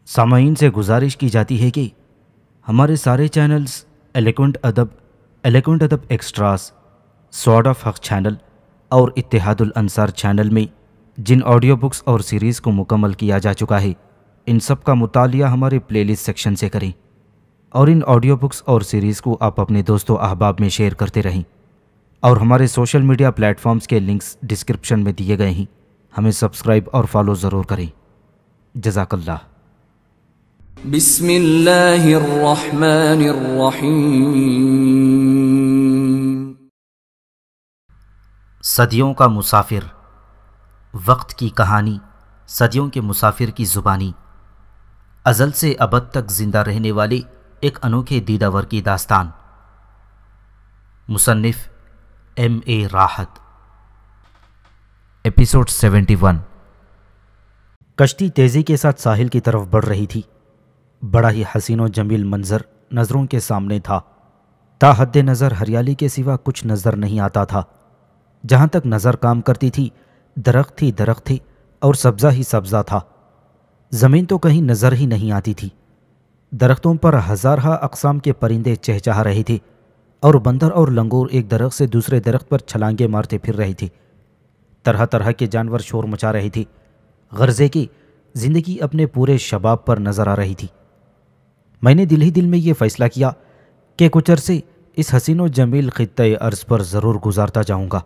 سامعین سے گزارش کی جاتی ہے کہ ہمارے سارے چینلز ایلیکونٹ ادب ایکسٹراز، سوارڈ آف حق چینل اور اتحاد الانصار چینل میں جن آڈیو بکس اور سیریز کو مکمل کیا جا چکا ہے، ان سب کا مطالعہ ہمارے پلے لسٹ سیکشن سے کریں اور ان آڈیو بکس اور سیریز کو آپ اپنے دوست و احباب میں شیئر کرتے رہیں، اور ہمارے سوشل میڈیا پلیٹ فارمز کے لنکس ڈسکرپشن میں دیے گئے ہیں، ہمیں سبسکرائب اور فالو ضرور کریں۔ جزاک اللہ۔ بسم اللہ الرحمن الرحیم۔ صدیوں کا مسافر، وقت کی کہانی، صدیوں کے مسافر کی زبانی، ازل سے ابد تک زندہ رہنے والے ایک انوکھے دیداور کی داستان۔ مصنف M.A. راحت۔ ایپیسوڈ 71۔ کشتی تیزی کے ساتھ ساحل کی طرف بڑھ رہی تھی۔ بڑا ہی حسین و جمیل منظر نظروں کے سامنے تھا۔ تا حد نظر ہریالی کے سوا کچھ نظر نہیں آتا تھا۔ جہاں تک نظر کام کرتی تھی، درخت ہی درخت تھے اور سبزہ ہی سبزہ تھا۔ زمین تو کہیں نظر ہی نہیں آتی تھی۔ درختوں پر ہزارہا اقسام کے پرندے چہچہا رہے تھے اور بندر اور لنگور ایک درخت سے دوسرے درخت پر چھلانگیں مارتے پھر رہے تھے۔ طرح طرح کے جانور شور مچا رہے تھے۔ غرضے کی زندگی اپنے پورے شباب پر نظر آ رہی تھی۔ میں نے دل ہی دل میں یہ فیصلہ کیا کہ کچھ عرصے اس حسین و جمیل خطۂ ارض پر ضرور گزارتا جاؤں گا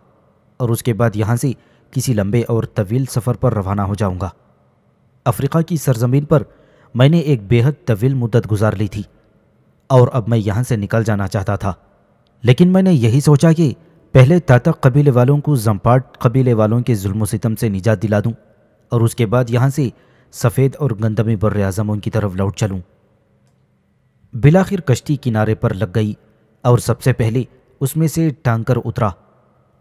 اور اس کے بعد یہاں سے کسی لمبے اور طویل سفر پر روانہ ہو جاؤں گا۔ افریقہ کی سرزمین پر میں نے ایک بے حد طویل مدت گزار لی تھی اور اب میں یہاں سے نکل جانا چاہتا تھا، لیکن میں نے یہی سوچا کہ پہلے تاتک قبیلے والوں کو زمپاٹ قبیلے والوں کے ظلم و ستم سے نجات دلا دوں اور اس کے بعد یہاں سے سفید اور گندمی بر اعظموں کی طرف لوٹ چلوں۔ بالآخر کشتی کنارے پر لگ گئی اور سب سے پہلے اس میں سے ٹانکر اترا۔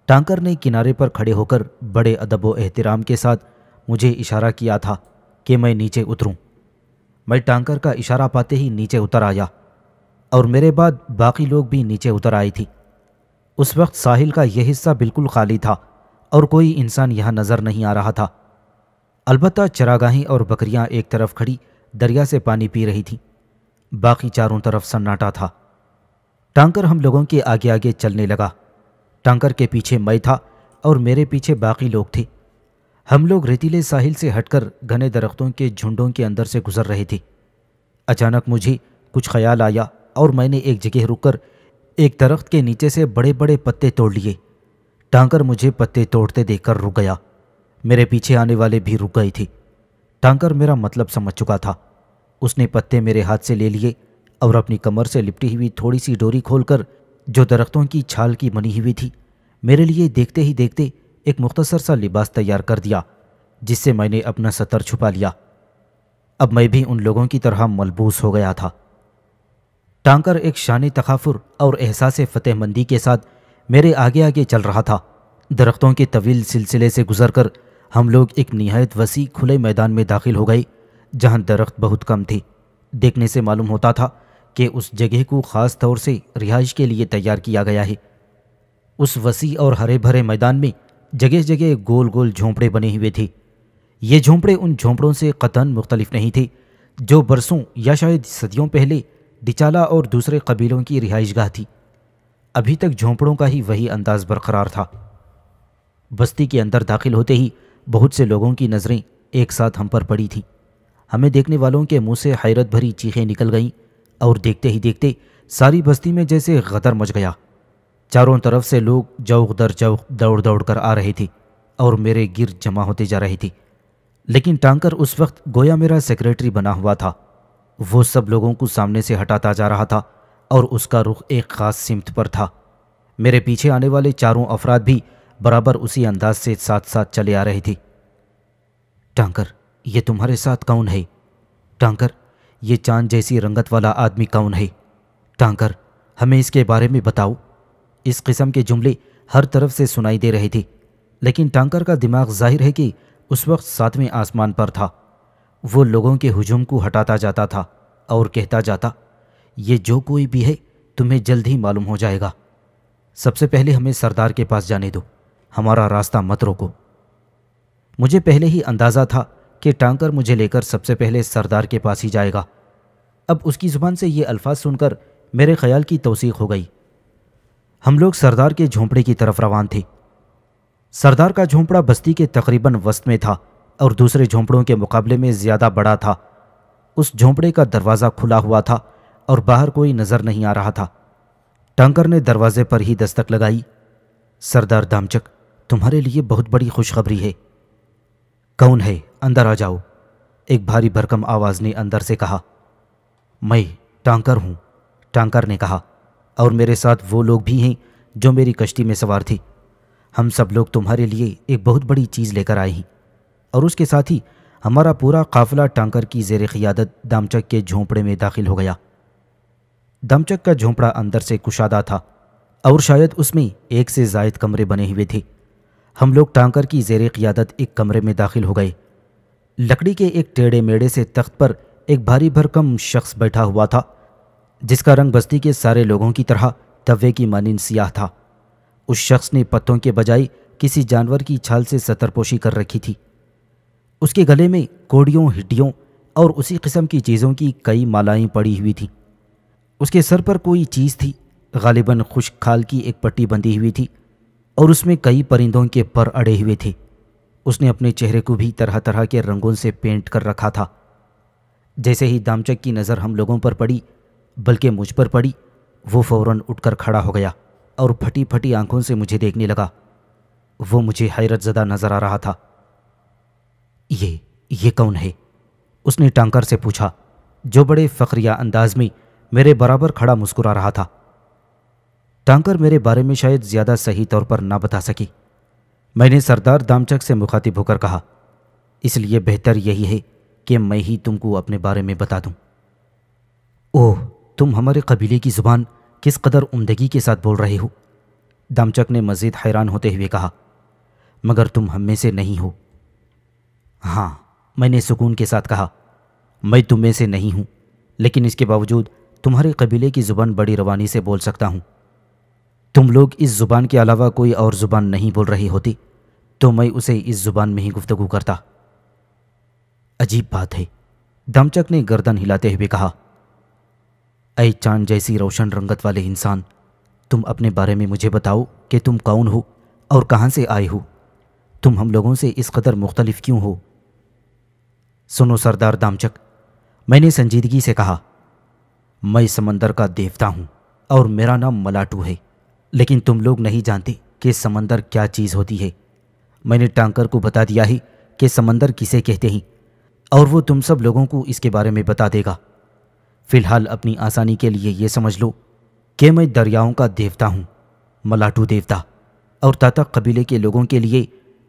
ٹانکر نے کنارے پر کھڑے ہو کر بڑے ادب و احترام کے ساتھ مجھے اشارہ کیا تھا کہ میں نیچے اتروں۔ میں ٹانکر کا اشارہ پاتے ہی نیچے اتر آیا اور میرے بعد باقی لوگ بھی نیچے اتر آئے تھے۔ اس وقت ساحل کا یہ حصہ بالکل خالی تھا اور کوئی انسان یہاں نظر نہیں آ رہا تھا۔ البتہ چراگاہیں اور بکریاں ایک طرف کھڑی دریا سے پانی پی رہی تھیں، باقی چاروں طرف سناٹا تھا۔ ٹانکر ہم لوگوں کے آگے آگے چلنے لگا۔ ٹانکر کے پیچھے میں تھا اور میرے پیچھے باقی لوگ تھے۔ ہم لوگ ریتیلے ساحل سے ہٹ کر گھنے درختوں کے جھنڈوں کے اندر سے گزر رہے تھے۔ اچانک مجھے کچھ خیال آیا اور میں نے ایک جگہ رک کر ایک درخت کے نیچے سے بڑے بڑے پتے توڑ لیے۔ ٹانکر مجھے پتے توڑتے دیکھ کر رک گیا۔ میرے پیچھے آنے والے بھی رک گئے تھے۔ ٹانکر میرا مطلب سمجھ چکا تھا۔ اس نے پتے میرے ہاتھ سے لے لیے اور اپنی کمر سے لپٹی ہوئی تھوڑی سی ڈوری کھول کر جو درختوں کی چھال کی بنی ہوئی تھی، میرے لیے دیکھتے ہی دیکھتے ایک مختصر سا لباس تیار کر دیا، جس سے میں نے اپنا ستر چھپا لیا۔ اب میں بھی ان لوگوں کی طرح ملبوس ہو گیا تھا۔ ٹانکر ایک شان تغافر اور احساس فتح مندی کے ساتھ میرے آگے آگے چل رہا تھا۔ درختوں کے طویل سلسلے سے گزر کر ہم لوگ ایک نہایت وسیع کھلے میدان میں داخل ہو گئے، جہاں درخت بہت کم تھے۔ دیکھنے سے معلوم ہوتا تھا کہ اس جگہ کو خاص طور سے رہائش کے لیے تیار کیا گیا ہے۔ اس وسیع اور ہرے بھرے میدان میں جگہ جگہ گول گول جھونپڑے بنے ہوئے تھے۔ یہ جھونپڑے ان جھونپڑوں سے قطعاً مختلف نہیں تھے جو برسوں یا شاید صدیوں پہلے ڈچالا اور دوسرے قبیلوں کی رہائش گاہ تھی۔ ابھی تک جھونپڑوں کا ہی وہی انداز برقرار تھا۔ بستی کے اندر داخل ہوتے ہی بہت سے لوگوں کی نظریں ایک ساتھ ہم پر پڑی تھیں۔ ہمیں دیکھنے والوں کے منہ سے حیرت بھری چیخیں نکل گئیں اور دیکھتے ہی دیکھتے ساری بستی میں جیسے غدر مچ گیا۔ چاروں طرف سے لوگ جوق در جوق دوڑ دوڑ کر آ رہے تھے اور میرے گرد جمع ہوتے جا رہے تھے، لیکن ٹانکر اس وقت گویا میرا سیکریٹری بنا ہوا تھا۔ وہ سب لوگوں کو سامنے سے ہٹاتا جا رہا تھا اور اس کا رخ ایک خاص سمت پر تھا۔ میرے پیچھے آنے والے چاروں افراد بھی برابر اسی انداز سے ساتھ ساتھ چلے آ رہے تھے۔ ٹانکر، یہ تمہارے ساتھ کون ہے؟ ٹانکر، یہ چاند جیسی رنگت والا آدمی کون ہے؟ ٹانکر، ہمیں اس کے بارے میں بتاؤ۔ اس قسم کے جملے ہر طرف سے سنائی دے رہے تھے، لیکن ٹانکر کا دماغ ظاہر ہے کہ اس وقت ساتویں آسمان پر تھا۔ وہ لوگوں کے ہجوم کو ہٹاتا جاتا تھا اور کہتا جاتا، یہ جو کوئی بھی ہے تمہیں جلد ہی معلوم ہو جائے گا۔ سب سے پہلے ہمیں سردار کے پاس جانے دو، ہمارا راستہ مت روکو۔ مجھے پہلے ہی اندازہ تھا کہ ٹانکر مجھے لے کر سب سے پہلے سردار کے پاس ہی جائے گا۔ اب اس کی زبان سے یہ الفاظ سن کر میرے خیال کی توثیق ہو گئی۔ ہم لوگ سردار کے جھونپڑے کی طرف روان تھے۔ سردار کا جھونپڑا بستی کے تقریباً وسط میں تھا اور دوسرے جھونپڑوں کے مقابلے میں زیادہ بڑا تھا۔ اس جھونپڑے کا دروازہ کھلا ہوا تھا اور باہر کوئی نظر نہیں آ رہا تھا۔ ٹانکر نے دروازے پر ہی دستک لگائی۔ سردار دامچک، تمہارے لیے بہت بڑی خوشخبری ہے۔ کون ہے؟ اندر آ جاؤ، ایک بھاری بھرکم آواز نے اندر سے کہا۔ میں ٹانکر ہوں، ٹانکر نے کہا، اور میرے ساتھ وہ لوگ بھی ہیں جو میری کشتی میں سوار تھے۔ ہم سب لوگ تمہارے لیے ایک بہت بڑی چیز لے کر آئے ہیں، اور اس کے ساتھ ہی ہمارا پورا قافلہ ٹانکر کی زیر قیادت دامچک کے جھونپڑے میں داخل ہو گیا۔ دامچک کا جھونپڑا اندر سے کشادہ تھا اور شاید اس میں ایک سے زائد کمرے بنے ہوئے تھے۔ ہم لوگ ٹانکر کی زیر قیادت ایک کمرے میں داخل ہو گئے۔ لکڑی کے ایک ٹیڑھے میڑے سے تخت پر ایک بھاری بھرکم شخص بیٹھا ہوا تھا، جس کا رنگ بستی کے سارے لوگوں کی طرح توے کی مانند سیاہ تھا۔ اس شخص نے پتوں کے بجائے کسی جانور کی چھال سے سترپوشی کر رکھی تھی۔ اس کے گلے میں کوڑیوں، ہڈیوں اور اسی قسم کی چیزوں کی کئی مالائیں پڑی ہوئی تھیں۔ اس کے سر پر کوئی چیز تھی، غالباً خشک کھال کی ایک پٹی بندھی ہوئی تھی، اور اس میں کئی پرندوں کے پر اڑے ہوئے تھے۔ اس نے اپنے چہرے کو بھی طرح طرح کے رنگوں سے پینٹ کر رکھا تھا۔ جیسے ہی دامچک کی نظر ہم لوگوں پر پڑی، بلکہ مجھ پر پڑی، وہ فوراً اٹھ کر کھڑا ہو گیا اور پھٹی پھٹی آنکھوں سے مجھے دیکھنے لگا۔ وہ مجھے حیرت زدہ نظر آ رہا تھا۔ یہ کون ہے؟ اس نے ٹانکر سے پوچھا، جو بڑے فخریہ انداز میں میرے برابر کھڑا مسکرا رہا تھا۔ ٹانکر میرے بارے میں شاید زیادہ صحیح طور پر نہ بتا سکی۔ میں نے سردار دامچک سے مخاطب ہو کر کہا، اس لیے بہتر یہی ہے کہ میں ہی تم کو اپنے بارے میں بتا دوں۔ اوہ، تم ہمارے قبیلے کی زبان کس قدر عمدگی کے ساتھ بول رہے ہو، دامچک نے مزید حیران ہوتے ہوئے کہا۔ مگر تم ہم میں سے نہیں ہو۔ ہاں، میں نے سکون کے ساتھ کہا، میں تم میں سے نہیں ہوں، لیکن اس کے باوجود تمہارے قبیلے کی زبان بڑی روانی سے بول سکتا ہوں۔ تم لوگ اس زبان کے علاوہ کوئی اور زبان نہیں بول رہی ہوتی تو میں اسے اس زبان میں ہی گفتگو کرتا۔ عجیب بات ہے، دامچک نے گردن ہلاتے ہوئے کہا۔ اے چاند جیسی روشن رنگت والے انسان، تم اپنے بارے میں مجھے بتاؤ کہ تم کون ہو اور کہاں سے آئے ہو؟ تم ہم لوگوں سے اس قدر مختلف کیوں ہو؟ سنو سردار دامچک، میں نے سنجیدگی سے کہا، میں سمندر کا دیوتا ہوں اور میرا نام ملاٹو ہے، لیکن تم لوگ نہیں جانتے کہ سمندر کیا چیز ہوتی ہے۔ میں نے ٹانکر کو بتا دیا ہے کہ سمندر کسے کہتے ہیں، اور وہ تم سب لوگوں کو اس کے بارے میں بتا دے گا۔ فی الحال اپنی آسانی کے لیے یہ سمجھ لو کہ میں دریاؤں کا دیوتا ہوں، ملاٹو دیوتا، اور تاتک قبیلے کے لوگوں کے لیے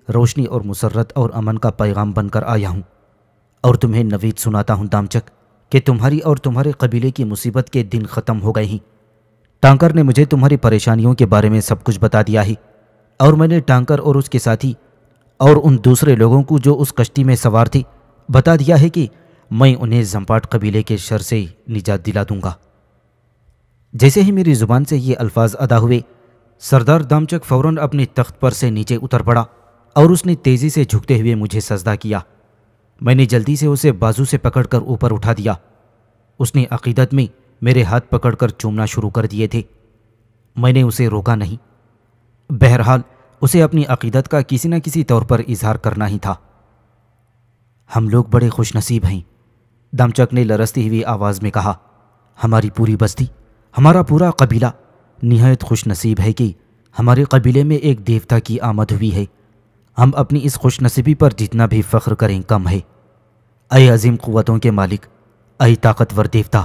روشنی اور مسرت اور امن کا پیغام بن کر آیا ہوں۔ اور تمہیں نوید سناتا ہوں دامچک کہ تمہاری اور تمہارے قبیلے کی مصیبت کے دن ختم ہو گئے ہیں۔ ٹانکر نے مجھے تمہاری پریشانیوں کے بارے میں سب کچھ بتا دیا ہے، اور میں نے ٹانکر اور اس کے ساتھی اور ان دوسرے لوگوں کو جو اس کشتی میں سوار تھے بتا دیا ہے کہ میں انہیں زمپاٹ قبیلے کے شر سے نجات دلا دوں گا۔ جیسے ہی میری زبان سے یہ الفاظ ادا ہوئے، سردار دامچک فوراً اپنے تخت پر سے نیچے اتر پڑا اور اس نے تیزی سے جھکتے ہوئے مجھے سجدہ کیا۔ میں نے جلدی سے اسے بازو سے پکڑ کر اوپر اٹھا دیا۔ اس نے عقیدت میں میرے ہاتھ پکڑ کر چومنا شروع کر دیے تھے۔ میں نے اسے روکا نہیں، بہرحال اسے اپنی عقیدت کا کسی نہ کسی طور پر اظہار کرنا ہی تھا۔ ہم لوگ بڑے خوش نصیب ہیں، دامچک نے لرزتی ہوئی آواز میں کہا۔ ہماری پوری بستی، ہمارا پورا قبیلہ نہایت خوش نصیب ہے کہ ہمارے قبیلے میں ایک دیوتا کی آمد ہوئی ہے۔ ہم اپنی اس خوش نصیبی پر جتنا بھی فخر کریں کم ہے۔ اے عظیم قوتوں کے مالک، اے طاقتور دیوتا،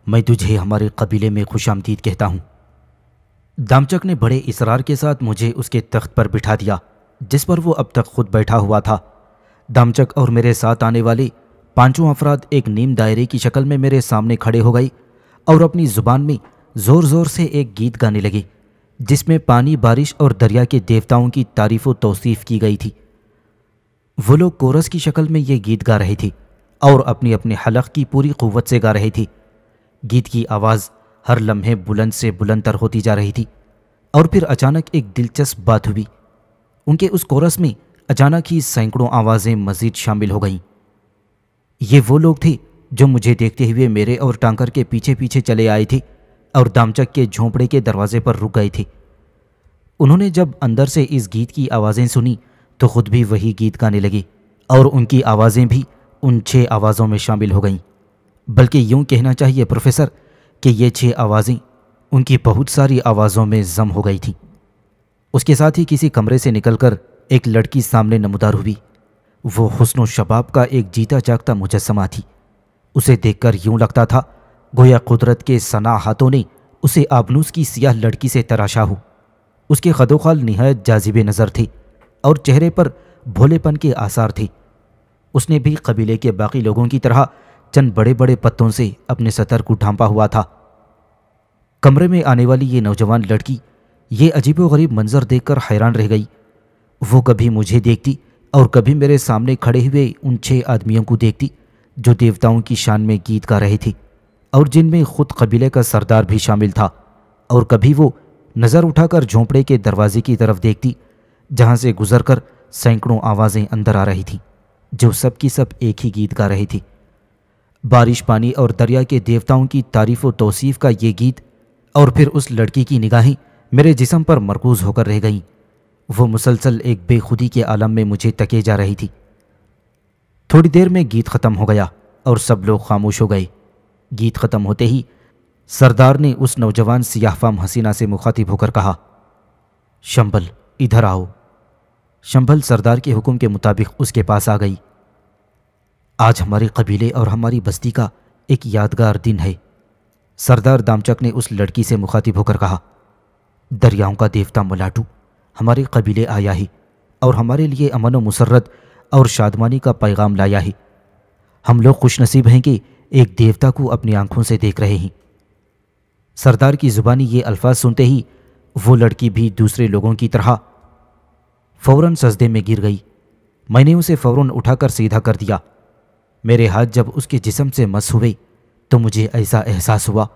میں تجھے ہمارے قبیلے میں خوش آمدید کہتا ہوں۔ دامچک نے بڑے اصرار کے ساتھ مجھے اس کے تخت پر بٹھا دیا جس پر وہ اب تک خود بیٹھا ہوا تھا۔ دامچک اور میرے ساتھ آنے والے پانچوں افراد ایک نیم دائرے کی شکل میں میرے سامنے کھڑے ہو گئے اور اپنی زبان میں زور زور سے ایک گیت گانے لگے جس میں پانی، بارش اور دریا کے دیوتاؤں کی تعریف و توصیف کی گئی تھی۔ وہ لوگ کورس کی شکل میں یہ گیت گا رہے تھے اور اپنے اپنے حلق کی پوری قوت سے گا رہے تھے۔ گیت کی آواز ہر لمحے بلند سے بلند تر ہوتی جا رہی تھی، اور پھر اچانک ایک دلچسپ بات ہوئی۔ ان کے اس کورس میں اچانک ہی سینکڑوں آوازیں مزید شامل ہو گئیں۔ یہ وہ لوگ تھے جو مجھے دیکھتے ہوئے میرے اور ٹانکر کے پیچھے پیچھے چلے آئے تھے اور دامچک کے جھونپڑے کے دروازے پر رک گئے تھے۔ انہوں نے جب اندر سے اس گیت کی آوازیں سنی تو خود بھی وہی گیت گانے لگے اور ان کی آوازیں بھی ان 6 آوازوں میں شامل ہو گئیں۔ بلکہ یوں کہنا چاہیے پروفیسر کہ یہ 6 آوازیں ان کی بہت ساری آوازوں میں ضم ہو گئی تھیں۔ اس کے ساتھ ہی کسی کمرے سے نکل کر ایک لڑکی سامنے نمودار ہوئی۔ وہ حسن و شباب کا ایک جیتا جاگتا مجسمہ تھی۔ اسے دیکھ کر یوں لگتا تھا گویا قدرت کے صنع ہاتھوں نے اسے آبنوس کی سیاہ لڑکی سے تراشا ہو۔ اس کے خد و خال نہایت جاذب نظر تھے اور چہرے پر بھولے پن کے آثار تھے۔ اس نے بھی قبیلے کے باقی لوگوں کی طرح چند بڑے بڑے پتوں سے اپنے سطر کو ڈھانپا ہوا تھا۔ کمرے میں آنے والی یہ نوجوان لڑکی یہ عجیب و غریب منظر دیکھ کر حیران رہ گئی۔ وہ کبھی مجھے دیکھتی اور کبھی میرے سامنے کھڑے ہوئے ان 6 آدمیوں کو دیکھتی جو دیوتاؤں کی شان میں گیت گا رہے تھے اور جن میں خود قبیلے کا سردار بھی شامل تھا، اور کبھی وہ نظر اٹھا کر جھونپڑے کے دروازے کی طرف دیکھتی جہاں سے گزر کر سینکڑوں آوازیں اندر آ رہی تھیں جو سب کی سب ایک ہی گیت گا رہے تھے۔ بارش، پانی اور دریا کے دیوتاؤں کی تعریف و توصیف کا یہ گیت، اور پھر اس لڑکی کی نگاہیں میرے جسم پر مرکوز ہو کر رہ گئیں۔ وہ مسلسل ایک بے خودی کے عالم میں مجھے تکے جا رہی تھی۔ تھوڑی دیر میں گیت ختم ہو گیا اور سب لوگ خاموش ہو گئے۔ گیت ختم ہوتے ہی سردار نے اس نوجوان سیاہ فام حسینہ سے مخاطب ہو کر کہا، شمبل ادھر آؤ۔ شمبل سردار کے حکم کے مطابق اس کے پاس آ گئی۔ آج ہمارے قبیلے اور ہماری بستی کا ایک یادگار دن ہے، سردار دامچک نے اس لڑکی سے مخاطب ہو کر کہا۔ دریاؤں کا دیوتا ملاٹو ہمارے قبیلے آیا ہے اور ہمارے لیے امن و مسرت اور شادمانی کا پیغام لایا ہے۔ ہم لوگ خوش نصیب ہیں کہ ایک دیوتا کو اپنی آنکھوں سے دیکھ رہے ہیں۔ سردار کی زبانی یہ الفاظ سنتے ہی وہ لڑکی بھی دوسرے لوگوں کی طرح فوراً سجدے میں گر گئی۔ میں نے اسے فوراً اٹھا کر سیدھا کر دیا۔ میرے ہاتھ جب اس کے جسم سے مس ہوئے تو مجھے ایسا احساس ہوا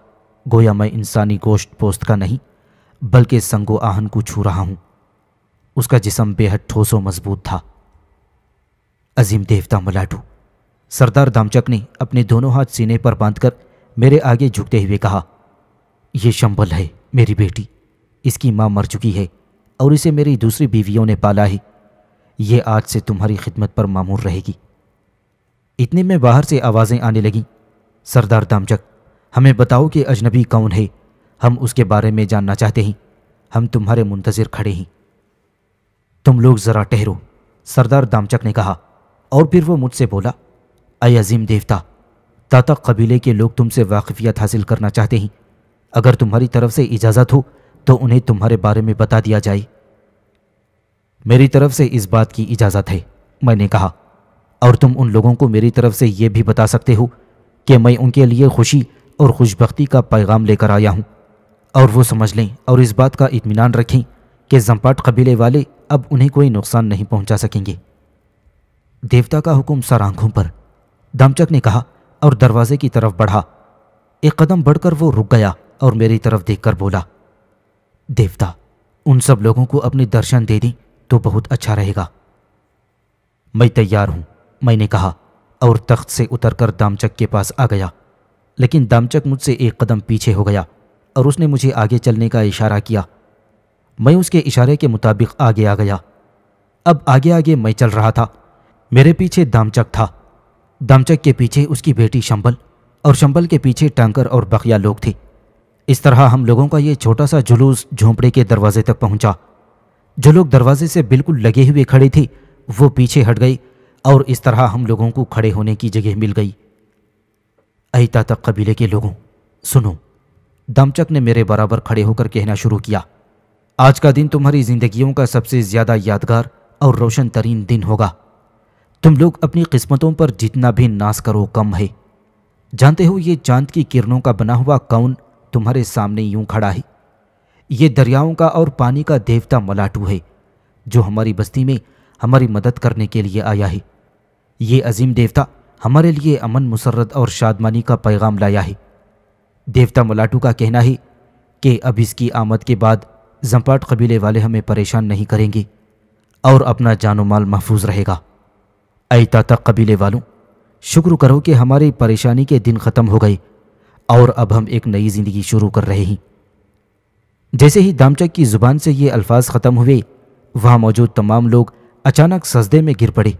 گویا میں انسانی گوشت پوست کا نہیں بلکہ سنگ و آہن کو چھو رہا ہوں۔ اس کا جسم بے حد ٹھوس و مضبوط تھا۔ عظیم دیوتا ملاٹو، سردار دامچک نے اپنے دونوں ہاتھ سینے پر باندھ کر میرے آگے جھکتے ہوئے کہا، یہ شمبل ہے میری بیٹی، اس کی ماں مر چکی ہے اور اسے میری دوسری بیویوں نے پالا ہے۔ یہ آج سے تمہاری خدمت پر مامور رہے گی۔ اتنے میں باہر سے آوازیں آنے لگیں، سردار دامچک ہمیں بتاؤ کہ اجنبی کون ہے، ہم اس کے بارے میں جاننا چاہتے ہیں، ہم تمہارے منتظر کھڑے ہیں۔ تم لوگ ذرا ٹھہرو، سردار دامچک نے کہا، اور پھر وہ مجھ سے بولا، اے عظیم دیوتا، تاتک قبیلے کے لوگ تم سے واقفیت حاصل کرنا چاہتے ہیں، اگر تمہاری طرف سے اجازت ہو تو انہیں تمہارے بارے میں بتا دیا جائے۔ میری طرف سے اس بات کی اجازت ہے، میں نے کہا، اور تم ان لوگوں کو میری طرف سے یہ بھی بتا سکتے ہو کہ میں ان کے لیے خوشی اور خوشبختی کا پیغام لے کر آیا ہوں، اور وہ سمجھ لیں اور اس بات کا اطمینان رکھیں کہ زمپاٹ قبیلے والے اب انہیں کوئی نقصان نہیں پہنچا سکیں گے۔ دیوتا کا حکم سر آنکھوں پر، دامچک نے کہا اور دروازے کی طرف بڑھا۔ ایک قدم بڑھ کر وہ رک گیا اور میری طرف دیکھ کر بولا، دیوتا ان سب لوگوں کو اپنے درشن دے دیں تو بہت اچھا رہے گا۔ میں تیار ہوں، میں نے کہا اور تخت سے اتر کر دامچک کے پاس آ گیا، لیکن دامچک مجھ سے ایک قدم پیچھے ہو گیا اور اس نے مجھے آگے چلنے کا اشارہ کیا۔ میں اس کے اشارے کے مطابق آگے آ گیا۔ اب آگے آگے میں چل رہا تھا، میرے پیچھے دامچک تھا، دامچک کے پیچھے اس کی بیٹی شمبل، اور شمبل کے پیچھے ٹانکر اور بقیہ لوگ تھے۔ اس طرح ہم لوگوں کا یہ چھوٹا سا جلوس جھونپڑے کے دروازے تک پہنچا۔ جو لوگ دروازے سے بالکل لگے ہوئے کھڑے تھے وہ پیچھے ہٹ گئے اور اس طرح ہم لوگوں کو کھڑے ہونے کی جگہ مل گئی۔ اے تاتک قبیلے کے لوگوں سنو، دامچک نے میرے برابر کھڑے ہو کر کہنا شروع کیا، آج کا دن تمہاری زندگیوں کا سب سے زیادہ یادگار اور روشن ترین دن ہوگا۔ تم لوگ اپنی قسمتوں پر جتنا بھی ناز کرو کم ہے۔ جانتے ہو یہ چاند کی کرنوں کا بنا ہوا کون تمہارے سامنے یوں کھڑا ہے۔ یہ دریاؤں کا اور پانی کا دیوتا ملاٹو ہے جو ہماری بستی میں ہماری مدد کرنے کے لیے آیا ہے۔ یہ عظیم دیوتا ہمارے لیے امن، مسرت اور شادمانی کا پیغام لایا ہے۔ دیوتا ملاٹو کا کہنا ہے کہ اب اس کی آمد کے بعد زمپاٹ قبیلے والے ہمیں پریشان نہیں کریں گے اور اپنا جان و مال محفوظ رہے گا۔ اے تاتق قبیلے والوں، شکر کرو کہ ہماری پریشانی کے دن ختم ہو گئے اور اب ہم ایک نئی زندگی شروع کر رہے ہیں۔ جیسے ہی دامچک کی زبان سے یہ الفاظ ختم ہوئے، وہاں موجود تمام لوگ اچانک سجدے میں گر پڑے۔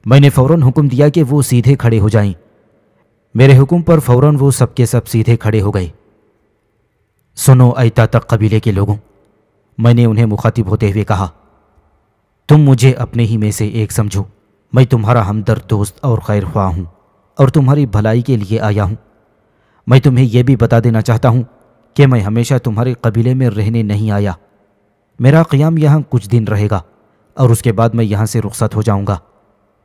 میں نے فوراً حکم دیا کہ وہ سیدھے کھڑے ہو جائیں۔ میرے حکم پر فوراً وہ سب کے سب سیدھے کھڑے ہو گئے۔ سنو اے تاتق قبیلے کے لوگوں، میں نے انہیں مخاطب ہوتے ہوئے کہا، تم مجھے اپنے ہی میں سے ایک سمجھو۔ میں تمہارا ہمدرد دوست اور خیر خواہ ہوں اور تمہاری بھلائی کے لیے آیا ہوں۔ میں تمہیں یہ بھی بتا دینا چاہتا ہوں کہ میں ہمیشہ تمہارے قبیلے میں رہنے نہیں آیا۔ میرا قیام یہاں کچھ دن رہے گا اور اس کے بعد میں یہاں سے رخصت ہو جاؤں گا۔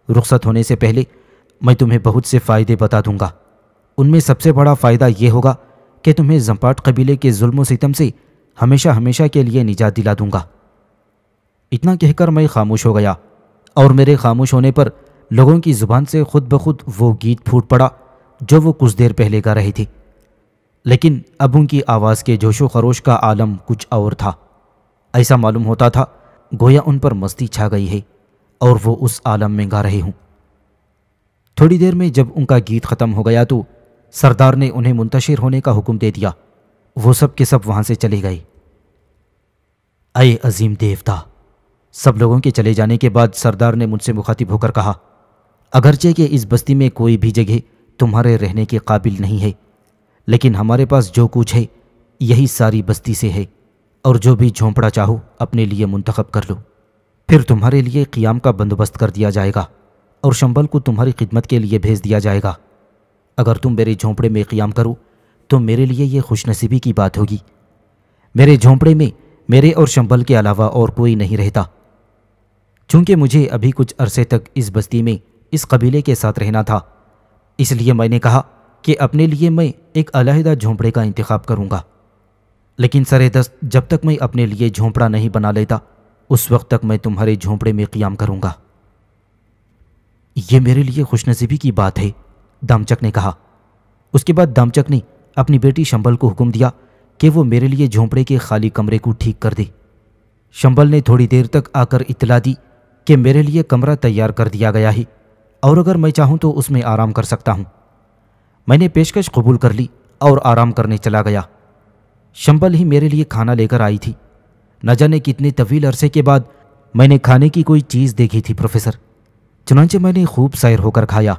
رخصت ہونے سے پہلے میں تمہیں بہت سے فائدے بتا دوں گا۔ ان میں سب سے بڑا فائدہ یہ ہوگا کہ تمہیں زمپاٹ قبیلے کے ظلم و ستم سے ہمیشہ ہمیشہ کے لیے نجات دلا دوں گا۔ اتنا کہہ کر میں خاموش ہو گیا، اور میرے خاموش ہونے پر لوگوں کی زبان سے خود بخود وہ گیت پھوٹ پڑا جو وہ کچھ دیر پہلے گا رہے تھے، لیکن اب ان کی آواز کے جوش و خروش کا عالم کچھ اور تھا۔ ایسا معلوم ہوتا تھا گویا ان پر مستی چھا گئی ہے اور وہ اس عالم میں گا رہے ہوں۔ تھوڑی دیر میں جب ان کا گیت ختم ہو گیا تو سردار نے انہیں منتشر ہونے کا حکم دے دیا۔ وہ سب کے سب وہاں سے چلے گئے۔ اے عظیم دیوتا، سب لوگوں کے چلے جانے کے بعد سردار نے مجھ سے مخاطب ہو کر کہا، اگرچہ کہ اس بستی میں کوئی بھی جگہ تمہارے رہنے کے قابل نہیں ہے، لیکن ہمارے پاس جو کچھ ہے یہی ساری بستی سے ہے، اور جو بھی جھونپڑا چاہو اپنے لیے منتخب کر لو۔ پھر تمہارے لیے قیام کا بندوبست کر دیا جائے گا اور شمبل کو تمہاری خدمت کے لیے بھیج دیا جائے گا۔ اگر تم میرے جھونپڑے میں قیام کرو تو میرے لیے یہ خوش نصیبی کی بات ہوگی۔ میرے جھونپڑے میں میرے اور شمبل کے علاوہ اور کوئی نہیں رہتا۔ چونکہ مجھے ابھی کچھ عرصے تک اس بستی میں اس قبیلے کے ساتھ رہنا تھا، اس لیے میں نے کہا کہ اپنے لیے میں ایک علیحدہ جھونپڑے کا انتخاب کروں گا، لیکن سرے دست جب تک میں اپنے لیے جھونپڑا نہیں بنا لیتا اس وقت تک میں تمہارے جھونپڑے میں قیام کروں گا۔ یہ میرے لیے خوش نصیبی کی بات ہے، دامچک نے کہا۔ اس کے بعد دامچک نے اپنی بیٹی شمبل کو حکم دیا کہ وہ میرے لیے جھونپڑے کے خالی کمرے کو ٹھیک کر دے۔ شمبل نے تھوڑی دیر تک آ کر اطلاع دی کہ میرے لیے کمرہ تیار کر دیا گیا ہے اور اگر میں چاہوں تو اس میں آرام کر سکتا ہوں۔ میں نے پیشکش قبول کر لی اور آرام کرنے چلا گیا۔ شمبل ہی میرے لیے کھانا لے کر آئی تھی۔ نہ جانے کتنے طویل عرصے کے بعد میں نے کھانے کی کوئی چیز دیکھی تھی پروفیسر، چنانچہ میں نے خوب سیر ہو کر کھایا۔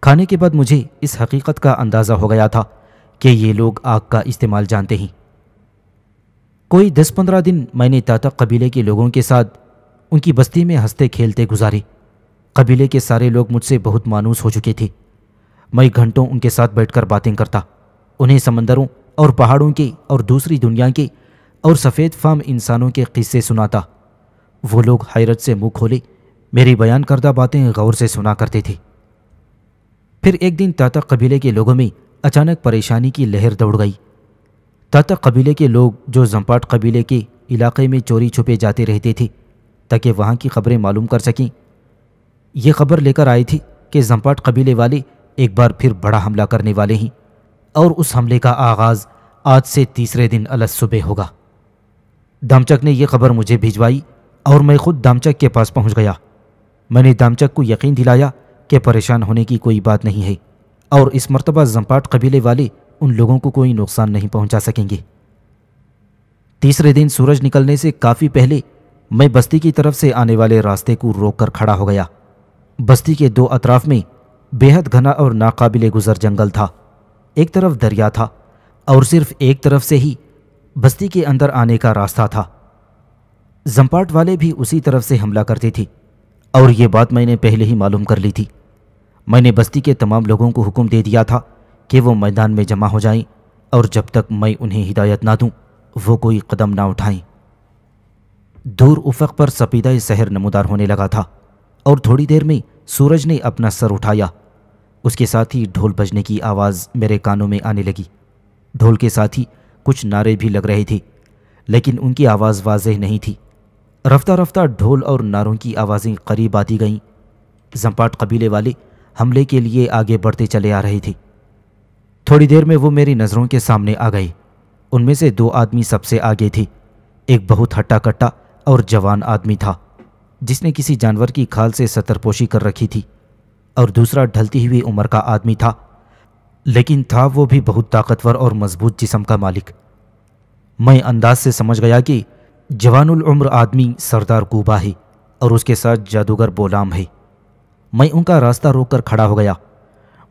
کھانے کے بعد مجھے اس حقیقت کا اندازہ ہو گیا تھا کہ یہ لوگ آگ کا استعمال جانتے ہیں۔ کوئی 10-15 دن میں نے تاتق قبیلے کے لوگوں کے ساتھ ان کی بستی میں ہنستے کھیلتے گزارے۔ قبیلے کے سارے لوگ مجھ سے بہت مانوس ہو چکے تھے۔ میں گھنٹوں ان کے ساتھ بیٹھ کر باتیں کرتا، انہیں سمندروں اور پہاڑوں کے اور دوسری دنیا کے اور سفید فام انسانوں کے قصے سناتا۔ وہ لوگ حیرت سے منہ کھولے میری بیان کردہ باتیں غور سے سنا کرتے تھے۔ پھر ایک دن تاتق قبیلے کے لوگوں میں اچانک پریشانی کی لہر دوڑ گئی۔ تاتق قبیلے کے لوگ جو زمپاٹ قبیلے کے علاقے میں چوری چھپے جاتے رہتے تھے تاکہ وہاں کی خبریں معلوم کر سکیں، یہ خبر لے کر آئے تھے کہ زمپاٹ قبیلے والے ایک بار پھر بڑا حملہ کرنے والے ہیں، اور اس حملے کا آغاز آج سے تیسرے دن الصبح ہوگا۔ دامچک نے یہ خبر مجھے بھجوائی اور میں خود دامچک کے پاس پہنچ گیا۔ میں نے دامچک کو یقین دلایا کہ پریشان ہونے کی کوئی بات نہیں ہے اور اس مرتبہ زمپاٹ قبیلے والے ان لوگوں کو کوئی نقصان نہیں پہنچا سکیں گے۔ تیسرے دن سورج نکلنے سے کافی پہلے میں بستی کی طرف سے آنے والے راستے کو روک کر کھڑا ہو گیا۔ بستی کے دو اطراف میں بے حد گھنا اور ناقابل گزر جنگل تھا۔ ایک طرف دریا تھا اور صرف ایک طرف سے ہی بستی کے اندر آنے کا راستہ تھا۔ زمپاٹ والے بھی اسی طرف سے حملہ کرتے تھے اور یہ بات میں نے پہلے ہی معلوم کر لی تھی۔ میں نے بستی کے تمام لوگوں کو حکم دے دیا تھا کہ وہ میدان میں جمع ہو جائیں اور جب تک میں انہیں ہدایت نہ دوں وہ کوئی قدم نہ اٹھائیں۔ دور افق پر سپیدہ سحر نمودار ہونے لگا تھا اور تھوڑی دیر میں سورج نے اپنا سر اٹھایا۔ اس کے ساتھ ہی ڈھول بجنے کی آواز میرے کانوں میں آنے لگی۔ ڈھول کے ساتھ ہی کچھ نعرے بھی لگ رہے تھے، لیکن ان کی آواز واضح نہیں تھی۔ رفتہ رفتہ ڈھول اور نعروں کی آوازیں قریب آتی گئیں۔ زمپاٹ قبیلے والے حملے کے لیے آگے بڑھتے چلے آ رہے تھے۔ تھوڑی دیر میں وہ میری نظروں کے سامنے آ گئے۔ ان میں سے 2 آدمی سب سے آگے تھے۔ ایک بہت ہٹا کٹا اور جوان آدمی تھا جس نے کسی جانور کی کھال سے ستر پوشی کر رکھی تھی، اور دوسرا ڈھلتی ہوئی عمر کا آدمی تھا، لیکن تھا وہ بھی بہت طاقتور اور مضبوط جسم کا مالک۔ میں انداز سے سمجھ گیا کہ جوان العمر آدمی سردار کوبا ہے اور اس کے ساتھ جادوگر بولام ہے۔ میں ان کا راستہ روک کر کھڑا ہو گیا۔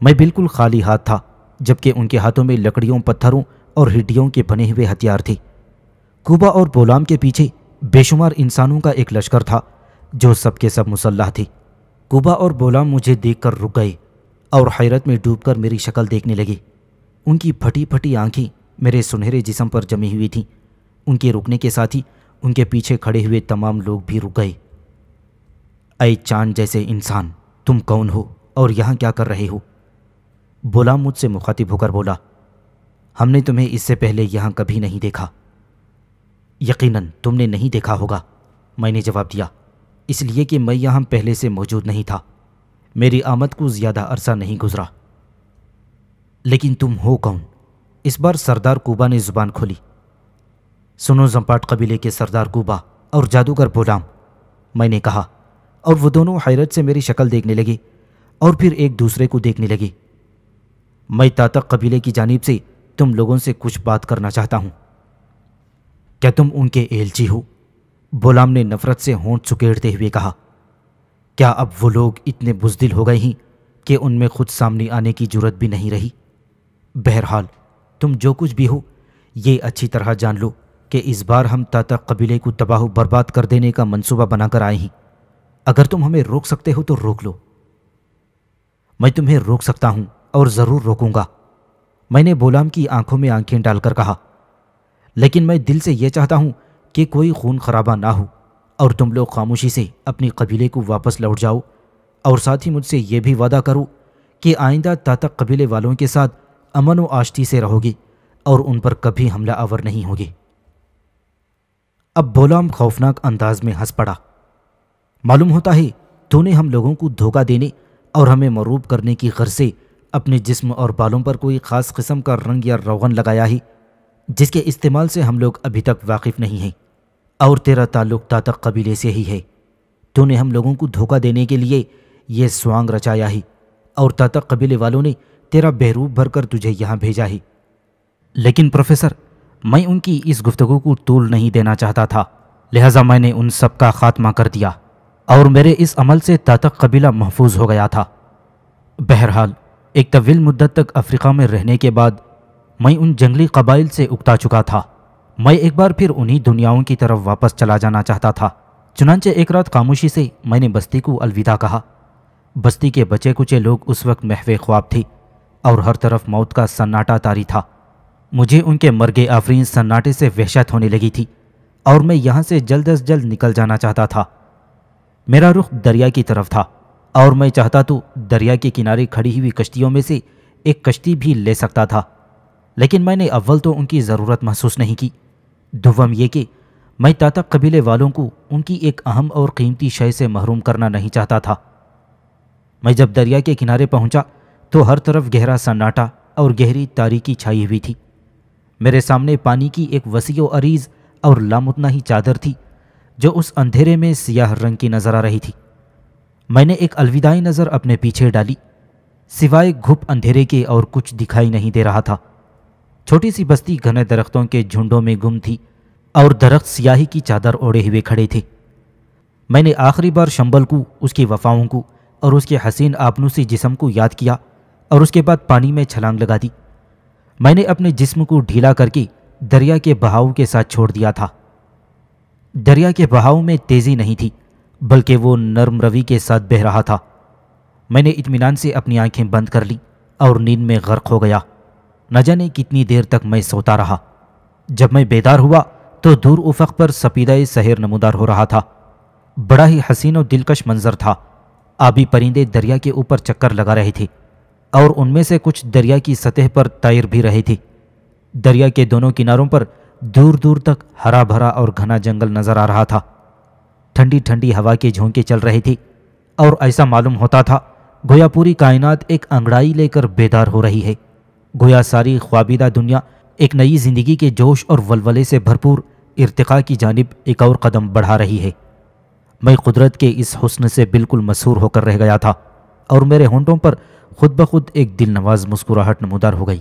میں بالکل خالی ہاتھ تھا، جبکہ ان کے ہاتھوں میں لکڑیوں، پتھروں اور ہڈیوں کے بنے ہوئے ہتھیار تھے۔ کوبا اور بولام کے پیچھے بے شمار انسانوں کا ایک لشکر تھا جو سب کے سب مسلح تھے۔ کوبا اور بولام مجھے دیکھ کر رک گئے اور حیرت میں ڈوب کر میری شکل دیکھنے لگے۔ ان کی پھٹی پھٹی آنکھیں میرے سنہرے جسم پر جمی ہوئی تھیں۔ ان کے رکنے کے ساتھ ہی ان کے پیچھے کھڑے ہوئے تمام لوگ بھی رک گئے۔ اے چاند جیسے انسان، تم کون ہو اور یہاں کیا کر رہے ہو؟ بولام مجھ سے مخاطب ہو کر بولا، ہم نے تمہیں اس سے پہلے یہاں کبھی نہیں دیکھا۔ یقیناً تم نے نہیں دیکھا ہوگا، میں نے جواب دیا، اس لیے کہ میں یہاں پہلے سے موجود نہیں تھا۔ میری آمد کو زیادہ عرصہ نہیں گزرا۔ لیکن تم ہو کون؟ اس بار سردار کوبا نے زبان کھولی۔ سنو زمپاٹ قبیلے کے سردار کوبا اور جادوگر بولام، میں نے کہا، اور وہ دونوں حیرت سے میری شکل دیکھنے لگے اور پھر ایک دوسرے کو دیکھنے لگے۔ میں تاتق قبیلے کی جانب سے تم لوگوں سے کچھ بات کرنا چاہتا ہوں۔ کیا تم ان کے ایلچی ہو؟ بولام نے نفرت سے ہونٹ سکیڑتے ہوئے کہا۔ کیا اب وہ لوگ اتنے بزدل ہو گئے ہیں کہ ان میں خود سامنے آنے کی جرت بھی نہیں رہی؟ بہرحال تم جو کچھ بھی ہو، یہ اچھی طرح جان لو کہ اس بار ہم تاتق قبیلے کو تباہ و برباد کر دینے کا منصوبہ بنا کر آئے ہیں۔ اگر تم ہمیں روک سکتے ہو تو روک لو۔ میں تمہیں روک سکتا ہوں اور ضرور روکوں گا، میں نے بولام کی آنکھوں میں آنکھیں ڈال کر کہا، لیکن میں دل سے یہ چاہتا ہوں کہ کوئی خون خرابہ نہ ہو اور تم لوگ خاموشی سے اپنی قبیلے کو واپس لوٹ جاؤ، اور ساتھ ہی مجھ سے یہ بھی وعدہ کرو کہ آئندہ تاتق قبیلے والوں کے ساتھ امن و آشتی سے رہو گے اور ان پر کبھی حملہ آور نہیں ہوگے۔ اب بولام خوفناک انداز میں ہنس پڑا۔ معلوم ہوتا ہے تو نے ہم لوگوں کو دھوکہ دینے اور ہمیں مروب کرنے کی غرض سے اپنے جسم اور بالوں پر کوئی خاص قسم کا رنگ یا روغن لگایا ہے جس کے استعمال سے ہم لوگ ابھی تک واقف نہیں ہیں، اور تیرا تعلق تاتق قبیلے سے ہی ہے۔ تو نے ہم لوگوں کو دھوکہ دینے کے لیے یہ سوانگ رچایا ہے اور تاتق قبیلے والوں نے تیرا بہروپ بھر کر تجھے یہاں بھیجا ہے۔ لیکن پروفیسر، میں ان کی اس گفتگو کو طول نہیں دینا چاہتا تھا، لہٰذا میں نے ان سب کا خاتمہ کر دیا اور میرے اس عمل سے تاتق قبیلہ محفوظ ہو گیا تھا۔ بہرحال ایک طویل مدت تک افریقہ میں رہنے کے بعد میں ان جنگلی قبائل سے اکتا چکا تھا۔ میں ایک بار پھر انہی دنیاؤں کی طرف واپس چلا جانا چاہتا تھا۔ چنانچہ ایک رات خاموشی سے میں نے بستی کو الوداع کہا۔ بستی کے بچے کچے لوگ اس وقت محو خواب تھے اور ہر طرف موت کا سناٹا طاری تھا۔ مجھے ان کے مرگ آفرین سناٹے سے وحشت ہونے لگی تھی اور میں یہاں سے جلد از جلد نکل جانا چاہتا تھا۔ میرا رخ دریا کی طرف تھا اور میں چاہتا تو دریا کے کنارے کھڑی ہوئی کشتیوں میں سے ایک کشتی بھی لے سکتا تھا، لیکن میں نے اول تو ان کی ضرورت محسوس نہیں کی، دوم یہ کہ میں تاتق قبیلے والوں کو ان کی ایک اہم اور قیمتی شے سے محروم کرنا نہیں چاہتا تھا۔ میں جب دریا کے کنارے پہنچا تو ہر طرف گہرا سناٹا اور گہری تاریکی چھائی ہوئی تھی۔ میرے سامنے پانی کی ایک وسیع و عریض اور لامتناہی چادر تھی جو اس اندھیرے میں سیاہ رنگ کی نظر آ رہی تھی۔ میں نے ایک الوداعی نظر اپنے پیچھے ڈالی، سوائے گھپ اندھیرے کے اور کچھ دکھائی نہیں دے رہا تھا۔ چھوٹی سی بستی گھنے درختوں کے جھنڈوں میں گم تھی اور درخت سیاہی کی چادر اوڑھے ہوئے کھڑے تھے۔ میں نے آخری بار شمبل کو، اس کی وفاؤں کو اور اس کے حسین آبنوسی جسم کو یاد کیا اور اس کے بعد پانی میں چھلانگ لگا دی۔ میں نے اپنے جسم کو ڈھیلا کر کے دریا کے بہاؤ کے ساتھ چھوڑ دیا تھا۔ دریا کے بہاؤ میں تیزی نہیں تھی، بلکہ وہ نرم روی کے ساتھ بہہ رہا تھا۔ میں نے اطمینان سے اپنی آنکھیں بند کر لیں اور نیند میں غرق ہو گیا۔ نہ جانے کتنی دیر تک میں سوتا رہا۔ جب میں بیدار ہوا تو دور افق پر سپیدہ سحر نمودار ہو رہا تھا۔ بڑا ہی حسین و دلکش منظر تھا۔ آبی پرندے دریا کے اوپر چکر لگا رہے تھے اور ان میں سے کچھ دریا کی سطح پر تیر بھی رہے تھے۔ دریا کے دونوں کناروں پر دور دور تک ہرا بھرا اور گھنا جنگل نظر آ رہا تھا۔ ٹھنڈی ٹھنڈی ہوا کے جھونکے چل رہے تھے اور ایسا معلوم ہوتا تھا گویا پوری کائنات ایک انگڑائی لے کر بیدار ہو رہی ہے، گویا ساری خوابیدہ دنیا ایک نئی زندگی کے جوش اور ولولے سے بھرپور ارتقاء کی جانب ایک اور قدم بڑھا رہی ہے۔ میں قدرت کے اس حسن سے بالکل مسحور ہو کر رہ گیا تھا اور میرے ہونٹوں پر خود بخود ایک دل نواز مسکراہٹ نمودار ہو گئی۔